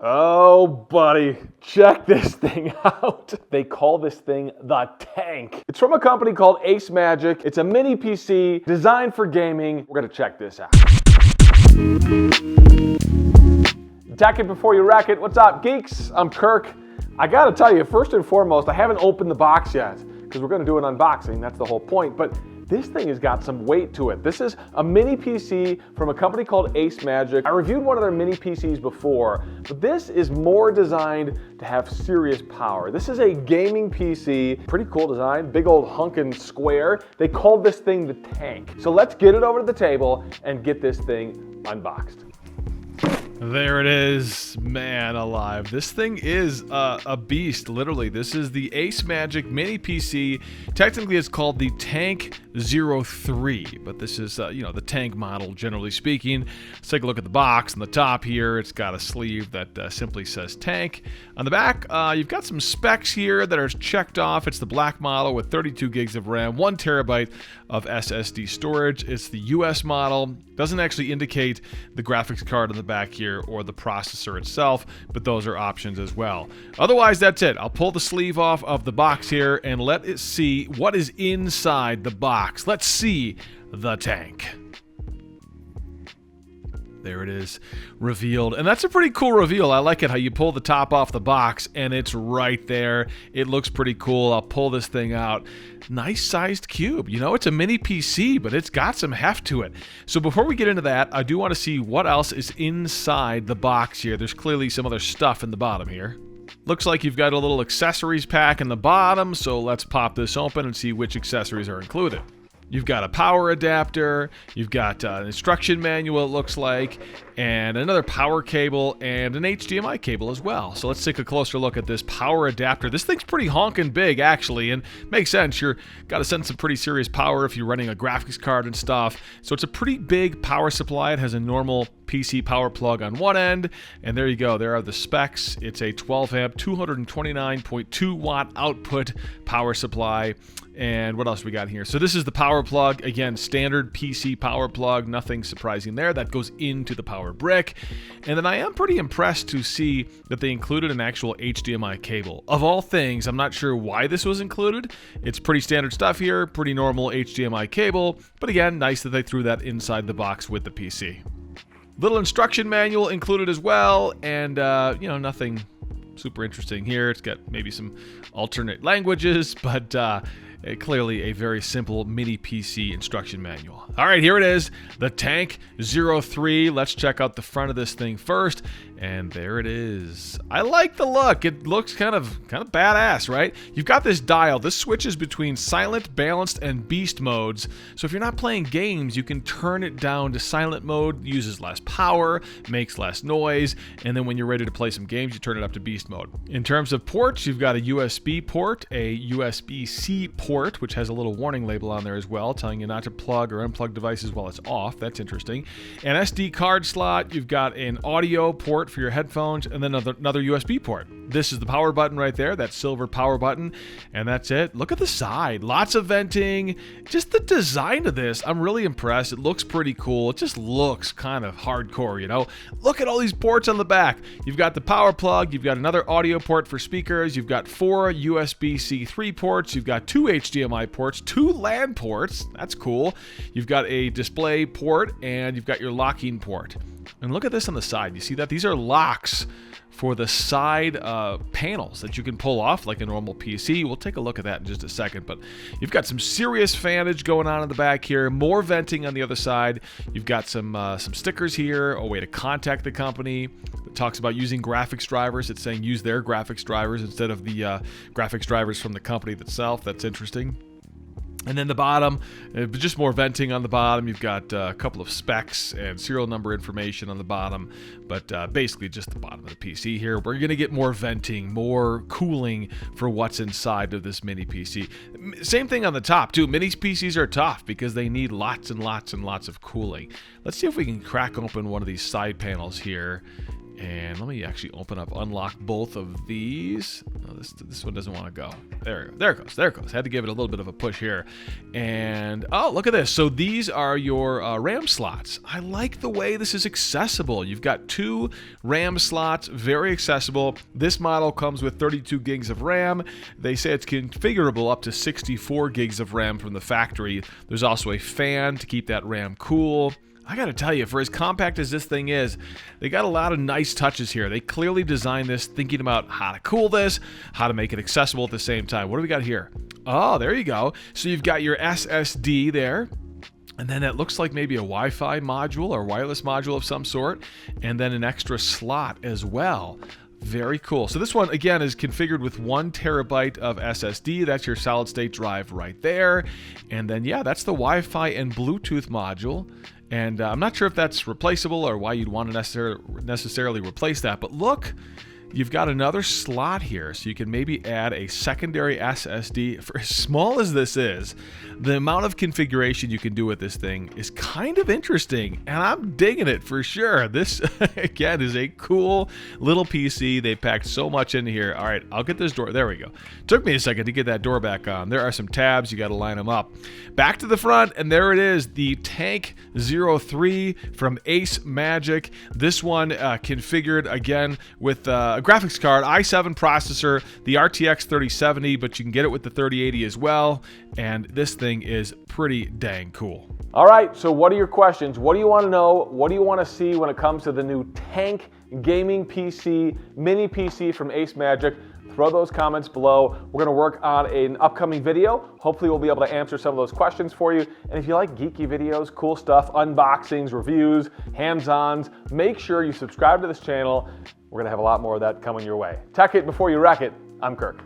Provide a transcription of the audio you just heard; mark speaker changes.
Speaker 1: Oh, buddy, check this thing out. They call this thing the Tank. It's from a company called Ace Magic. It's a mini PC designed for gaming. We're gonna check this out. Tack it before you rack it. What's up, geeks? I'm Kirk. I gotta tell you, first and foremost, I haven't opened the box yet because we're gonna do an unboxing. That's the whole point. But this thing has got some weight to it. This is a mini PC from a company called Ace Magic. I reviewed one of their mini PCs before, but this is more designed to have serious power. This is a gaming PC, pretty cool design, big old hunkin' square. They called this thing the Tank. So let's get it over to the table and get this thing unboxed.
Speaker 2: There it is, man alive. This thing is a beast, literally. This is the Ace Magic mini PC. Technically, it's called the Tank 03, but this is, the Tank model, generally speaking. Let's take a look at the box. On the top here, it's got a sleeve that simply says Tank. On the back, you've got some specs here that are checked off. It's the black model with 32 gigs of RAM, 1 terabyte of SSD storage. It's the US model. Doesn't actually indicate the graphics card on the back here or the processor itself, but those are options as well. Otherwise, that's it. I'll pull the sleeve off of the box here and let it see what is inside the box. Let's see the Tank. There it is, revealed. And that's a pretty cool reveal. I like it how you pull the top off the box and it's right there. It looks pretty cool. I'll pull this thing out. Nice sized cube. You know, it's a mini PC, but it's got some heft to it. So before we get into that, I do want to see what else is inside the box here. There's clearly some other stuff in the bottom here. Looks like you've got a little accessories pack in the bottom, so let's pop this open and see which accessories are included. You've got a power adapter, you've got an instruction manual, it looks like, and another power cable and an HDMI cable as well. So let's take a closer look at this power adapter. This thing's pretty honking big, actually, and makes sense. You're got to send some pretty serious power if you're running a graphics card and stuff. So it's a pretty big power supply. It has a normal PC power plug on one end, and there you go. There are the specs. It's a 12 amp, 229.2 watt output power supply. And what else we got here? So this is the power plug. Again, standard PC power plug. Nothing surprising there. That goes into the power brick. And then I am pretty impressed to see that they included an actual HDMI cable. Of all things, I'm not sure why this was included. It's pretty standard stuff here. Pretty normal HDMI cable. But again, nice that they threw that inside the box with the PC. Little instruction manual included as well. And, nothing super interesting here. It's got maybe some alternate languages, but clearly a very simple mini PC instruction manual. All right, here it is, the Tank 03. Let's check out the front of this thing first. And there it is. I like the look. It looks kind of badass, right? You've got this dial. This switches between silent, balanced, and beast modes. So if you're not playing games, you can turn it down to silent mode, uses less power, makes less noise, and then when you're ready to play some games, you turn it up to beast mode. In terms of ports, you've got a USB port, a USB-C port, which has a little warning label on there as well, telling you not to plug or unplug devices while it's off. That's interesting. An SD card slot. You've got an audio port for your headphones, and then another USB port. This is the power button right there, that silver power button, and that's it. Look at the side, lots of venting. Just the design of this, I'm really impressed. It looks pretty cool. It just looks kind of hardcore, you know? Look at all these ports on the back. You've got the power plug, you've got another audio port for speakers, you've got 4 USB-C 3 ports, you've got 2 HDMI ports, 2 LAN ports, that's cool. You've got a display port, and you've got your locking port. And look at this on the side. You see that? These are locks for the side panels that you can pull off like a normal PC. We'll take a look at that in just a second, but you've got some serious fanage going on in the back here, more venting on the other side. You've got some stickers here, a way to contact the company. It talks about using graphics drivers. It's saying use their graphics drivers instead of the graphics drivers from the company itself. That's interesting. And then the bottom, just more venting on the bottom. You've got a couple of specs and serial number information on the bottom, but basically just the bottom of the PC here. We're going to get more venting, more cooling for what's inside of this mini PC. Same thing on the top, too. Mini PCs are tough because they need lots and lots and lots of cooling. Let's see if we can crack open one of these side panels here. And let me actually unlock both of these. Oh, this one doesn't want to go. There it goes. Had to give it a little bit of a push here. And oh, look at this. So these are your RAM slots. I like the way this is accessible. You've got 2 RAM slots, very accessible. This model comes with 32 gigs of RAM. They say it's configurable up to 64 gigs of RAM from the factory. There's also a fan to keep that RAM cool. I gotta tell you, for as compact as this thing is, they got a lot of nice touches here. They clearly designed this thinking about how to cool this, how to make it accessible at the same time. What do we got here? Oh, there you go. So you've got your SSD there. And then it looks like maybe a Wi-Fi module or wireless module of some sort. And then an extra slot as well. Very cool. So this one, again, is configured with 1 terabyte of SSD. That's your solid state drive right there. And then, yeah, that's the Wi-Fi and Bluetooth module. And I'm not sure if that's replaceable or why you'd want to necessarily replace that. But look, you've got another slot here. So you can maybe add a secondary SSD. For as small as this is, the amount of configuration you can do with this thing is kind of interesting. And I'm digging it for sure. This, again, is a cool little PC. They packed so much into here. All right, I'll get this door. There we go. Took me a second to get that door back on. There are some tabs. You got to line them up. Back to the front, and there it is, the Tank 03 from Ace Magic. This one configured, again, with a graphics card, i7 processor, the RTX 3070, but you can get it with the 3080 as well. And this thing is pretty dang cool.
Speaker 1: All right, so what are your questions? What do you want to know? What do you want to see when it comes to the new Tank gaming PC, mini PC from Ace Magic? Throw those comments below. We're going to work on an upcoming video. Hopefully we'll be able to answer some of those questions for you. And if you like geeky videos, cool stuff, unboxings, reviews, hands-ons, make sure you subscribe to this channel. We're going to have a lot more of that coming your way. Tech it before you wreck it. I'm Kirk.